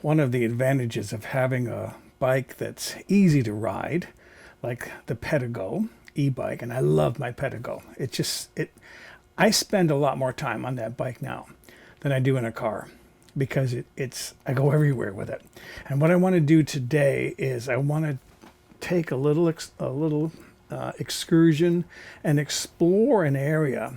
one of the advantages of having a bike that's easy to ride, like the Pedego e-bike, and I love my Pedego. I spend a lot more time on that bike now than I do in a car because I go everywhere with it. And what I want to do today is I want to take a little excursion and explore an area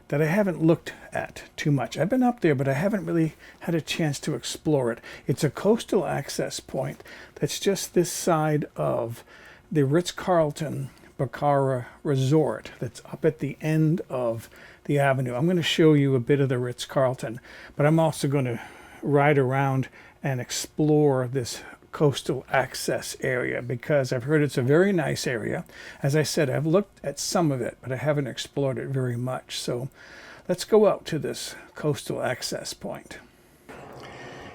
that I haven't looked at too much. I've been up there, but I haven't really had a chance to explore it. It's a coastal access point that's just this side of the Ritz-Carlton Baqara Resort that's up at the end of the avenue. I'm going to show you a bit of the Ritz-Carlton, but I'm also going to ride around and explore this coastal access area because I've heard it's a very nice area. As I said, I've looked at some of it, but I haven't explored it very much. So let's go out to this coastal access point.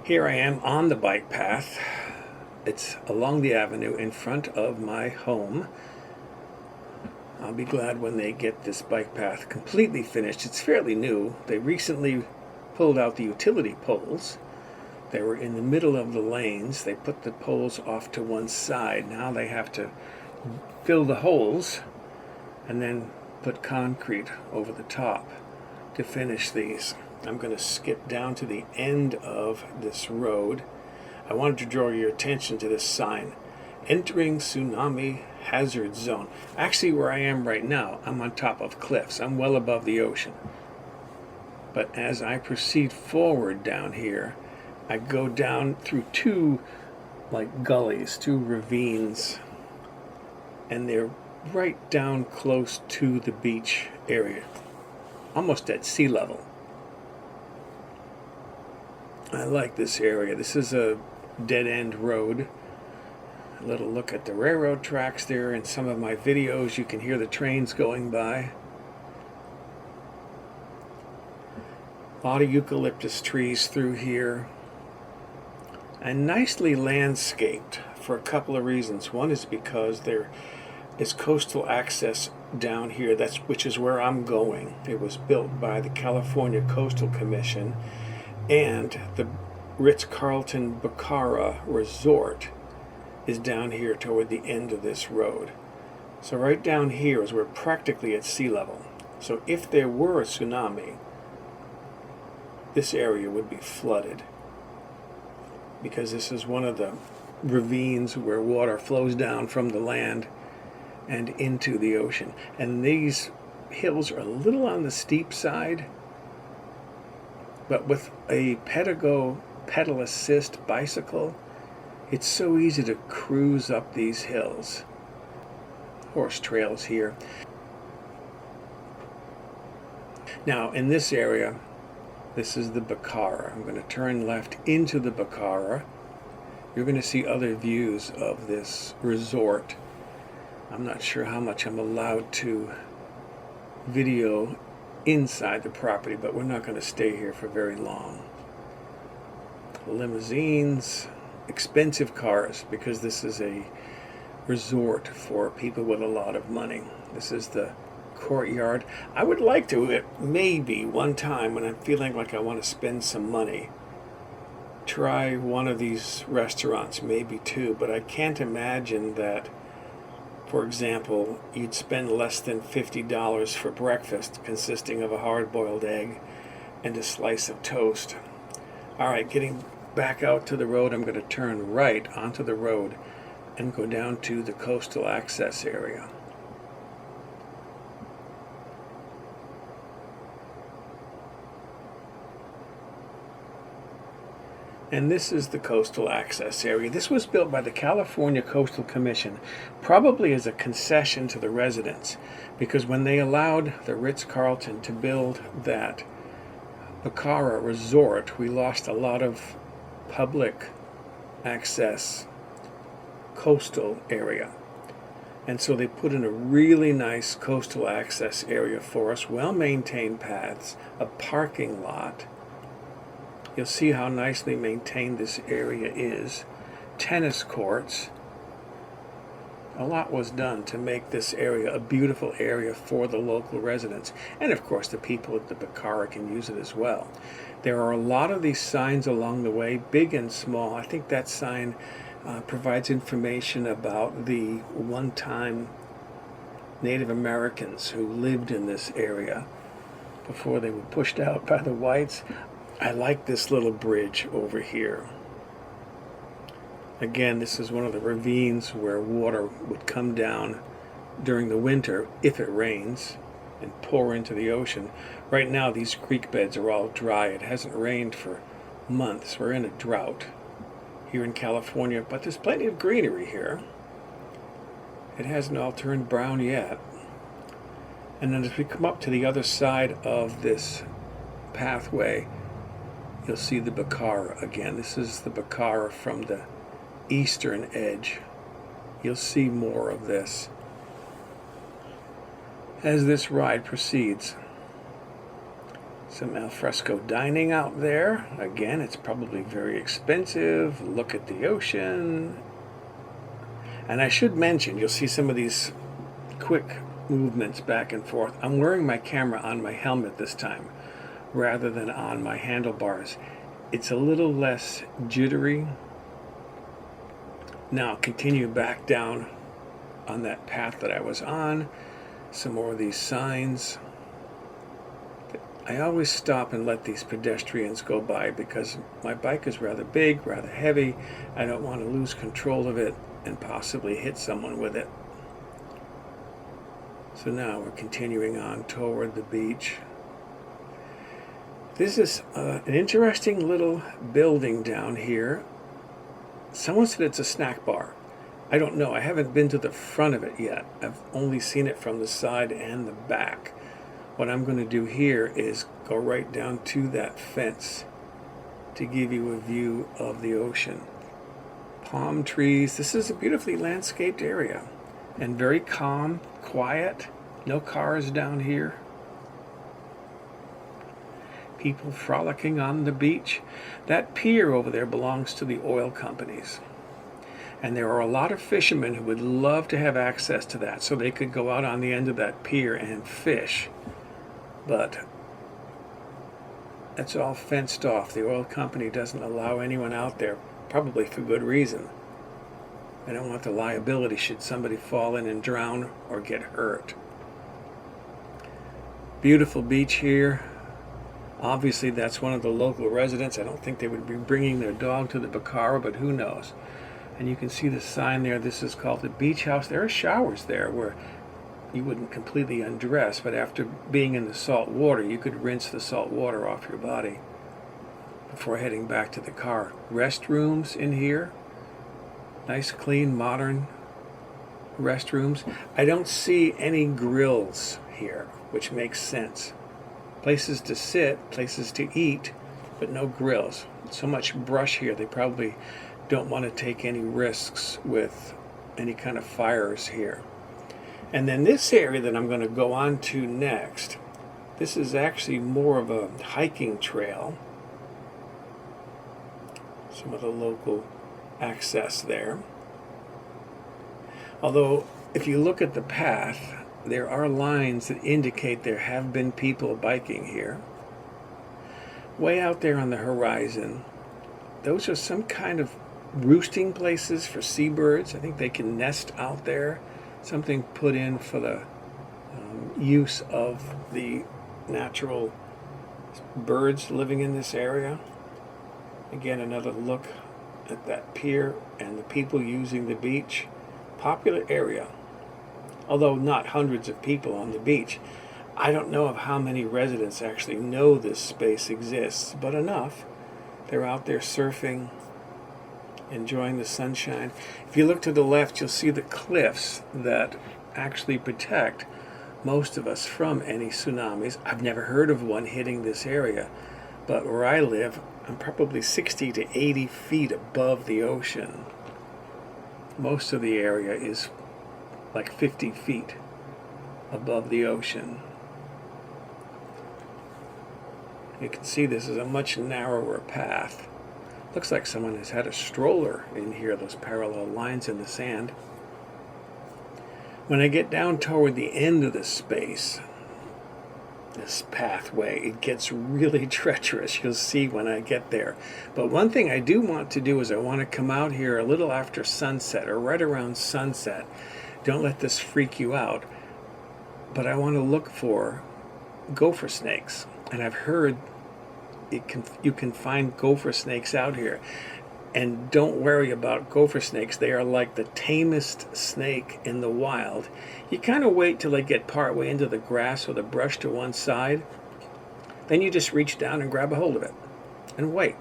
Here I am on the bike path. It's along the avenue in front of my home. I'll be glad when they get this bike path completely finished. It's fairly new. They recently pulled out the utility poles. They were in the middle of the lanes. They put the poles off to one side. Now they have to fill the holes and then put concrete over the top to finish these. I'm going to skip down to the end of this road. I wanted to draw your attention to this sign, entering tsunami hazard zone. Actually, where I am right now, I'm on top of cliffs. I'm well above the ocean. But as I proceed forward down here, I go down through two gullies, two ravines, and they're right down close to the beach area, almost at sea level. I like this area. This is a dead-end road. A little look at the railroad tracks there. In some of my videos, you can hear the trains going by. A lot of eucalyptus trees through here. And nicely landscaped for a couple of reasons. One is because there is coastal access down here, which is where I'm going. It was built by the California Coastal Commission, and the Ritz-Carlton Baqara Resort is down here toward the end of this road. So right down here is we're practically at sea level. So if there were a tsunami, this area would be flooded, because this is one of the ravines where water flows down from the land and into the ocean. And these hills are a little on the steep side, but with a Pedego pedal assist bicycle, it's so easy to cruise up these hills. Horse trails here. Now in this area, this is the Baqara. I'm going to turn left into the Baqara. You're going to see other views of this resort. I'm not sure how much I'm allowed to video inside the property, but we're not going to stay here for very long. Limousines, expensive cars, because this is a resort for people with a lot of money. This is the courtyard. I would like to, maybe one time when I'm feeling like I want to spend some money, try one of these restaurants, maybe two, but I can't imagine that, for example, you'd spend less than $50 for breakfast, consisting of a hard-boiled egg and a slice of toast. All right, getting back out to the road, I'm going to turn right onto the road and go down to the coastal access area. And this is the coastal access area. This was built by the California Coastal Commission, probably as a concession to the residents, because when they allowed the Ritz-Carlton to build that Baqara Resort, we lost a lot of public access coastal area. And so they put in a really nice coastal access area for us, well-maintained paths, a parking lot. You'll see how nicely maintained this area is. Tennis courts, A lot was done to make this area a beautiful area for the local residents. And of course the people at the Baqara can use it as well. There are a lot of these signs along the way, big and small. I think that sign provides information about the one-time Native Americans who lived in this area before they were pushed out by the whites. I like this little bridge over here. Again, this is one of the ravines where water would come down during the winter, if it rains, and pour into the ocean. Right now, these creek beds are all dry. It hasn't rained for months. We're in a drought here in California, but there's plenty of greenery here. It hasn't all turned brown yet. And then as we come up to the other side of this pathway, you'll see the Baqara again. This is the Baqara from the eastern edge. You'll see more of this as this ride proceeds. Some alfresco dining out there. Again, it's probably very expensive. Look at the ocean. And I should mention, you'll see some of these quick movements back and forth. I'm wearing my camera on my helmet this time rather than on my handlebars. It's a little less jittery. Now continue back down on that path that I was on. Some more of these signs. I always stop and let these pedestrians go by because my bike is rather big, rather heavy. I don't want to lose control of it and possibly hit someone with it. So now we're continuing on toward the beach. This is an interesting little building down here. Someone said it's a snack bar. I don't know. I haven't been to the front of it yet. I've only seen it from the side and the back. What I'm going to do here is go right down to that fence to give you a view of the ocean. Palm trees. This is a beautifully landscaped area and very calm, quiet. No cars down here. People frolicking on the beach. That pier over there belongs to the oil companies. And there are a lot of fishermen who would love to have access to that so they could go out on the end of that pier and fish. But that's all fenced off. The oil company doesn't allow anyone out there, probably for good reason. They don't want the liability should somebody fall in and drown or get hurt. Beautiful beach here. Obviously, that's one of the local residents. I don't think they would be bringing their dog to the Baqara, but who knows? And you can see the sign there. This is called the beach house. There are showers there where you wouldn't completely undress, but after being in the salt water, you could rinse the salt water off your body before heading back to the car. Restrooms in here. Nice, clean, modern restrooms. I don't see any grills here, which makes sense. Places to sit, places to eat, but no grills. So much brush here, they probably don't want to take any risks with any kind of fires here. And then this area that I'm going to go on to next, this is actually more of a hiking trail. Some of the local access there. Although, if you look at the path, there are lines that indicate there have been people biking here. Way out there on the horizon, those are some kind of roosting places for seabirds. I think they can nest out there. Something put in for the use of the natural birds living in this area. Again, another look at that pier and the people using the beach. Popular area. Although not hundreds of people on the beach. I don't know of how many residents actually know this space exists, but enough. They're out there surfing, enjoying the sunshine. If you look to the left, you'll see the cliffs that actually protect most of us from any tsunamis. I've never heard of one hitting this area, but where I live, I'm probably 60 to 80 feet above the ocean. Most of the area is like 50 feet above the ocean. You can see this is a much narrower path. Looks like someone has had a stroller in here, those parallel lines in the sand. When I get down toward the end of the space, this pathway, it gets really treacherous. You'll see when I get there. But one thing I do want to do is I want to come out here a little after sunset or right around sunset. Don't let this freak you out. But I want to look for gopher snakes. And I've heard you can find gopher snakes out here. And don't worry about gopher snakes. They are like the tamest snake in the wild. You kind of wait till they get partway into the grass or the brush to one side. Then you just reach down and grab a hold of it and wait.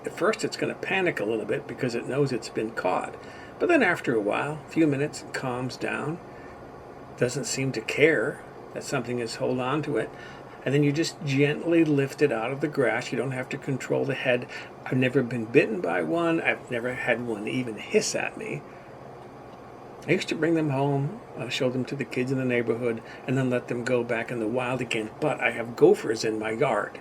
At first it's going to panic a little bit because it knows it's been caught. But then after a while, a few minutes, it calms down. Doesn't seem to care that something is hold on to it. And then you just gently lift it out of the grass. You don't have to control the head. I've never been bitten by one. I've never had one even hiss at me. I used to bring them home, show them to the kids in the neighborhood, and then let them go back in the wild again. But I have gophers in my yard.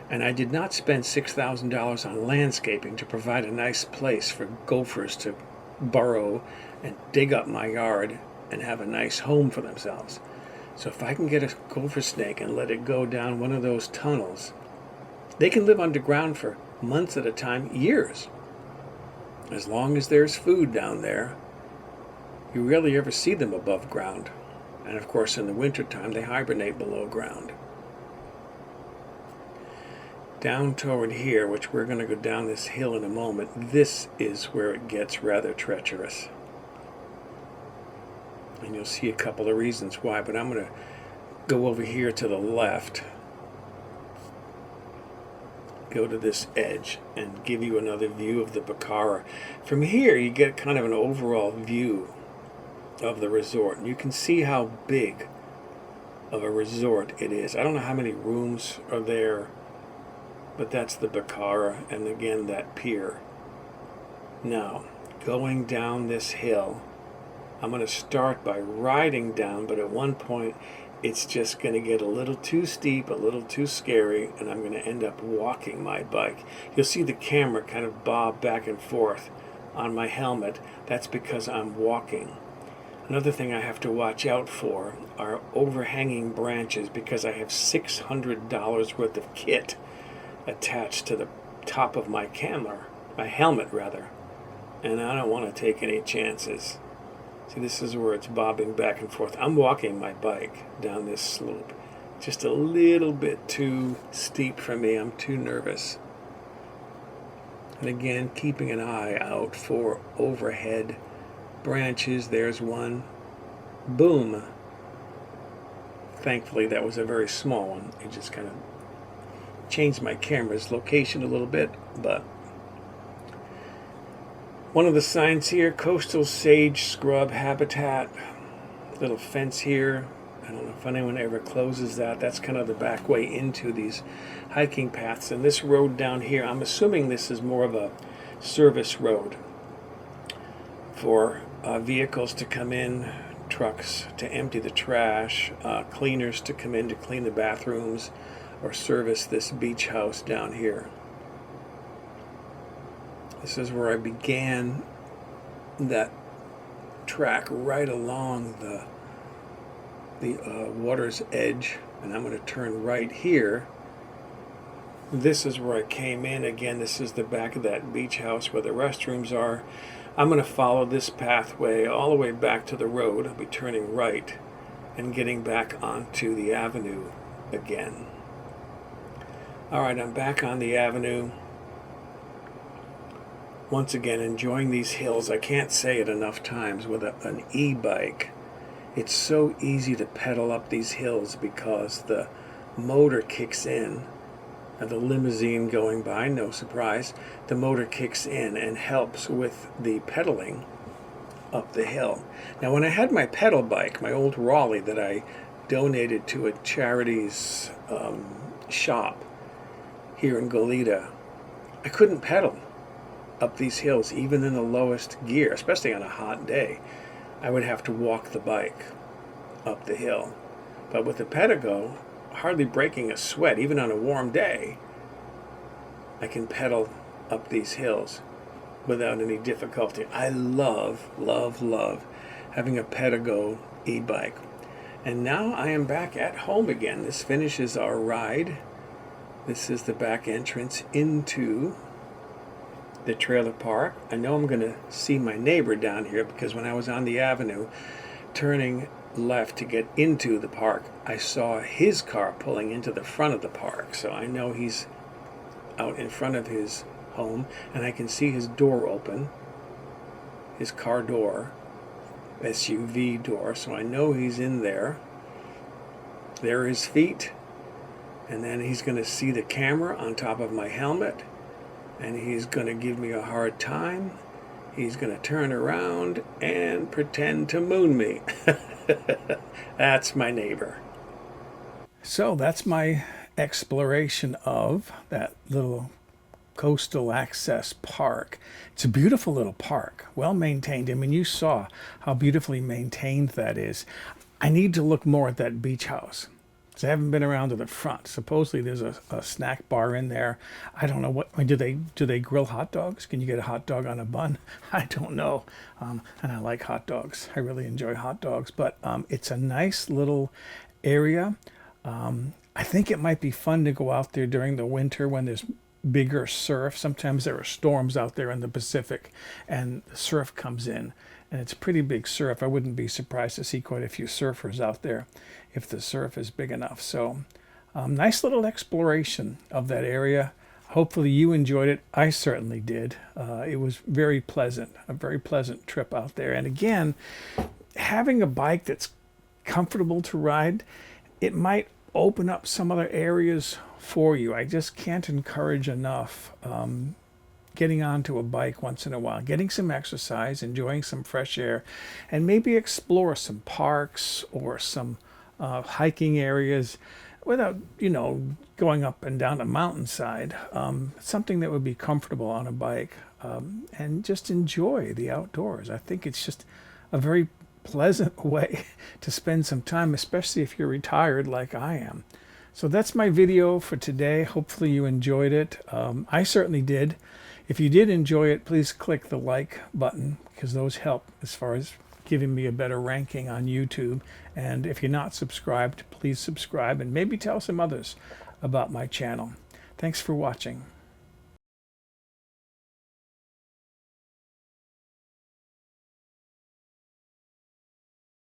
And I did not spend $6,000 on landscaping to provide a nice place for gophers to burrow and dig up my yard and have a nice home for themselves. So if I can get a gopher snake and let it go down one of those tunnels, they can live underground for months at a time, years. As long as there's food down there, you rarely ever see them above ground. And of course in the wintertime they hibernate below ground. Down toward here, which we're going to go down this hill in a moment, this is where it gets rather treacherous. And you'll see a couple of reasons why, but I'm going to go over here to the left, go to this edge, and give you another view of the Baqara. From here, you get kind of an overall view of the resort. And you can see how big of a resort it is. I don't know how many rooms are there, but that's the Baqara, and again, that pier. Now, going down this hill, I'm going to start by riding down, but at one point it's just going to get a little too steep, a little too scary, and I'm going to end up walking my bike. You'll see the camera kind of bob back and forth on my helmet. That's because I'm walking. Another thing I have to watch out for are overhanging branches because I have $600 worth of kit attached to the top of my helmet rather, and I don't want to take any chances. See, this is where it's bobbing back and forth. I'm walking my bike down this slope. Just a little bit too steep for me. I'm too nervous. And again, keeping an eye out for overhead branches. There's one. Boom. Thankfully, that was a very small one. It just kind of changed my camera's location a little bit, but one of the signs here, coastal sage scrub habitat, little fence here. I don't know if anyone ever closes that. That's kind of the back way into these hiking paths. And this road down here, I'm assuming this is more of a service road for vehicles to come in, trucks to empty the trash, cleaners to come in to clean the bathrooms or service this beach house down here. This is where I began that track right along the water's edge, and I'm going to turn right here. This is where I came in. Again, this is the back of that beach house where the restrooms are. I'm going to follow this pathway all the way back to the road. I'll be turning right and getting back onto the avenue again. All right, I'm back on the avenue. Once again, enjoying these hills. I can't say it enough times with an e-bike. It's so easy to pedal up these hills because the motor kicks in. And the limousine going by, no surprise, the motor kicks in and helps with the pedaling up the hill. Now, when I had my pedal bike, my old Raleigh that I donated to a charity's shop here in Goleta, I couldn't pedal up these hills, even in the lowest gear, especially on a hot day. I would have to walk the bike up the hill. But with the Pedego, hardly breaking a sweat, even on a warm day, I can pedal up these hills without any difficulty. I love, love, love having a Pedego e-bike. And now I am back at home again. This finishes our ride. This is the back entrance into the trailer park. I know I'm going to see my neighbor down here because when I was on the avenue turning left to get into the park, I saw his car pulling into the front of the park. So I know he's out in front of his home, and I can see his door open, his car door, SUV door, so I know he's in there. There are his feet, and then he's going to see the camera on top of my helmet, and he's going to give me a hard time. He's going to turn around and pretend to moon me. That's my neighbor. So that's my exploration of that little coastal access park. It's a beautiful little park, well maintained. I mean, you saw how beautifully maintained that is. I need to look more at that beach house. I haven't been around to the front. Supposedly there's a snack bar in there. I don't know what. I mean, do they grill hot dogs? Can you get a hot dog on a bun? I don't know. And I like hot dogs. I really enjoy hot dogs. But it's a nice little area. I think it might be fun to go out there during the winter when there's bigger surf. Sometimes there are storms out there in the Pacific, and the surf comes in, and it's pretty big surf. I wouldn't be surprised to see quite a few surfers out there if the surf is big enough. So nice little exploration of that area. Hopefully you enjoyed it. I certainly did. It was very pleasant, a very pleasant trip out there. And again, having a bike that's comfortable to ride, it might open up some other areas for you. I just can't encourage enough getting onto a bike once in a while, getting some exercise, enjoying some fresh air, and maybe explore some parks or some hiking areas without, going up and down a mountainside. Something that would be comfortable on a bike, and just enjoy the outdoors. I think it's just a very pleasant way to spend some time, especially if you're retired like I am. So that's my video for today. Hopefully you enjoyed it. I certainly did. If you did enjoy it, please click the like button, because those help as far as giving me a better ranking on YouTube. And if you're not subscribed, please subscribe and maybe tell some others about my channel. Thanks for watching.